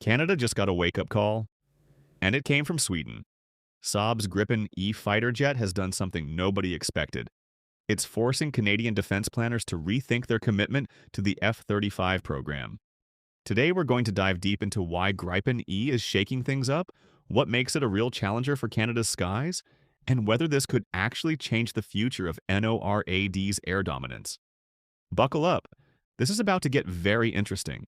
Canada just got a wake-up call, and it came from Sweden. Saab's Gripen E fighter jet has done something nobody expected. It's forcing Canadian defense planners to rethink their commitment to the F-35 program. Today, we're going to dive deep into why Gripen E is shaking things up, what makes it a real challenger for Canada's skies, and whether this could actually change the future of NORAD's air dominance. Buckle up. This is about to get very interesting.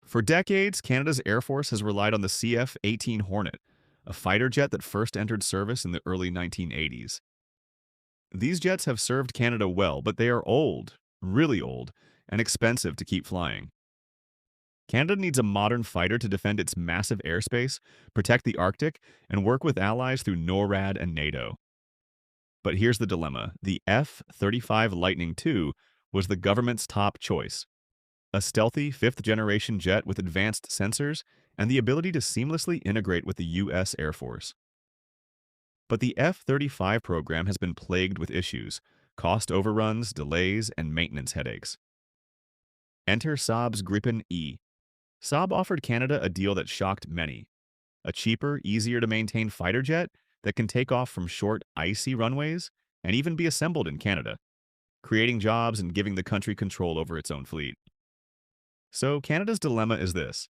For decades, Canada's Air Force has relied on the CF-18 Hornet, a fighter jet that first entered service in the early 1980s. These jets have served Canada well, but they are old, really old, and expensive to keep flying. Canada needs a modern fighter to defend its massive airspace, protect the Arctic, and work with allies through NORAD and NATO. But here's the dilemma. The F-35 Lightning II was the government's top choice. A stealthy fifth-generation jet with advanced sensors and the ability to seamlessly integrate with the U.S. Air Force. But the F-35 program has been plagued with issues, cost overruns, delays, and maintenance headaches. Enter Saab's Gripen E. Saab offered Canada a deal that shocked many. A cheaper, easier-to-maintain fighter jet that can take off from short, icy runways and even be assembled in Canada, creating jobs and giving the country control over its own fleet. So Canada's dilemma is this.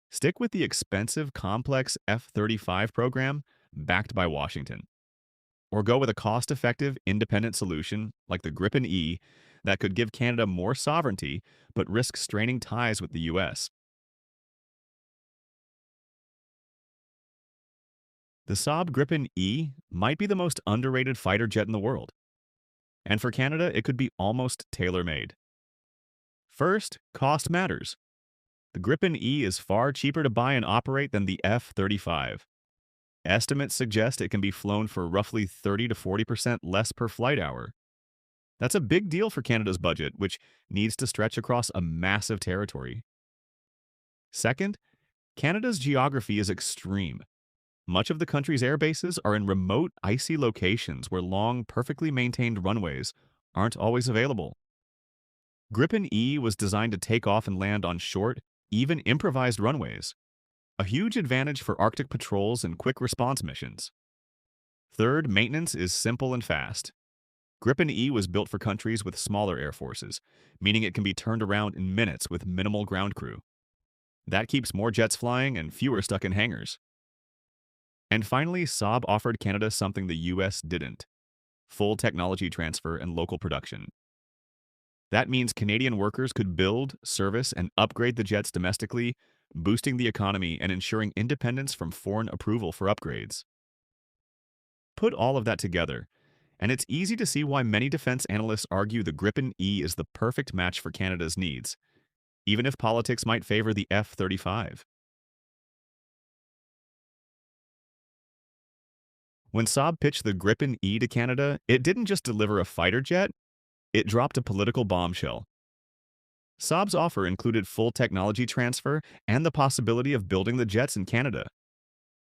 Stick with the expensive, complex F-35 program backed by Washington. Or go with a cost-effective, independent solution like the Gripen E that could give Canada more sovereignty but risk straining ties with the U.S. The Saab Gripen E might be the most underrated fighter jet in the world. And for Canada, it could be almost tailor-made. First, cost matters. The Gripen E is far cheaper to buy and operate than the F-35. Estimates suggest it can be flown for roughly 30 to 40% less per flight hour. That's a big deal for Canada's budget, which needs to stretch across a massive territory. Second, Canada's geography is extreme. Much of the country's air bases are in remote, icy locations where long, perfectly maintained runways aren't always available. Gripen E was designed to take off and land on short, even improvised runways, a huge advantage for Arctic patrols and quick response missions. Third, maintenance is simple and fast. Gripen E was built for countries with smaller air forces, meaning it can be turned around in minutes with minimal ground crew. That keeps more jets flying and fewer stuck in hangars. And finally, Saab offered Canada something the US didn't: full technology transfer and local production. That means Canadian workers could build, service, and upgrade the jets domestically, boosting the economy and ensuring independence from foreign approval for upgrades. Put all of that together, and it's easy to see why many defense analysts argue the Gripen E is the perfect match for Canada's needs, even if politics might favor the F-35. When Saab pitched the Gripen E to Canada, it didn't just deliver a fighter jet, it dropped a political bombshell. Saab's offer included full technology transfer and the possibility of building the jets in Canada.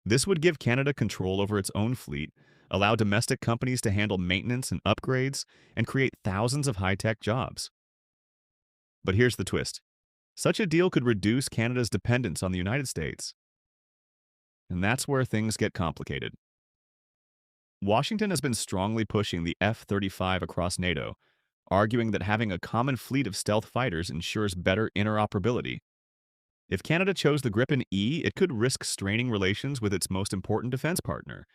This would give Canada control over its own fleet, allow domestic companies to handle maintenance and upgrades, and create thousands of high-tech jobs. But here's the twist. Such a deal could reduce Canada's dependence on the United States. And that's where things get complicated. Washington has been strongly pushing the F-35 across NATO, arguing that having a common fleet of stealth fighters ensures better interoperability. If Canada chose the Gripen E, it could risk straining relations with its most important defense partner,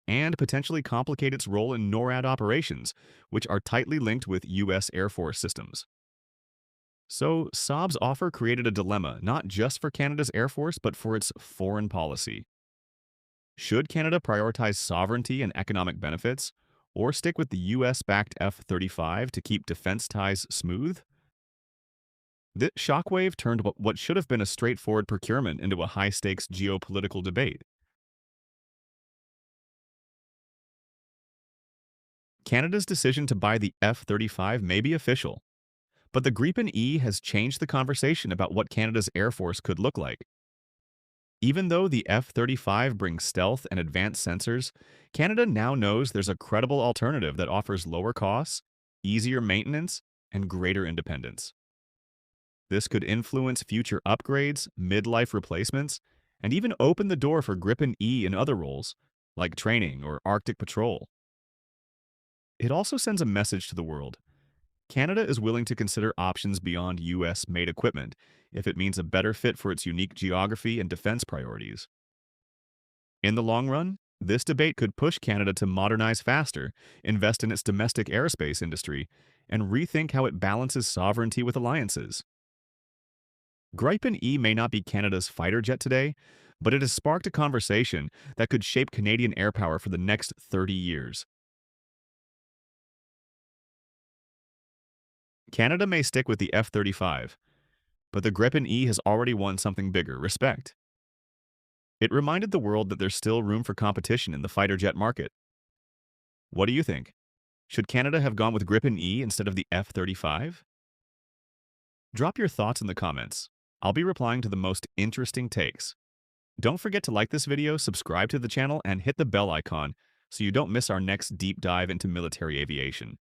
and potentially complicate its role in NORAD operations, which are tightly linked with U.S. Air Force systems. So, Saab's offer created a dilemma, not just for Canada's Air Force, but for its foreign policy. Should Canada prioritize sovereignty and economic benefits, or stick with the US-backed F-35 to keep defense ties smooth? This shockwave turned what should have been a straightforward procurement into a high-stakes geopolitical debate. Canada's decision to buy the F-35 may be official, but the Gripen E has changed the conversation about what Canada's Air Force could look like. Even though the F-35 brings stealth and advanced sensors, Canada now knows there's a credible alternative that offers lower costs, easier maintenance, and greater independence. This could influence future upgrades, midlife replacements, and even open the door for Gripen E in other roles, like training or Arctic patrol. It also sends a message to the world. Canada is willing to consider options beyond US made equipment if it means a better fit for its unique geography and defense priorities. In the long run, this debate could push Canada to modernize faster, invest in its domestic aerospace industry, and rethink how it balances sovereignty with alliances. Gripen E may not be Canada's fighter jet today, but it has sparked a conversation that could shape Canadian air power for the next 30 years. Canada may stick with the F-35, but the Gripen E has already won something bigger: respect. It reminded the world that there's still room for competition in the fighter jet market. What do you think? Should Canada have gone with Gripen E instead of the F-35? Drop your thoughts in the comments. I'll be replying to the most interesting takes. Don't forget to like this video, subscribe to the channel, and hit the bell icon so you don't miss our next deep dive into military aviation.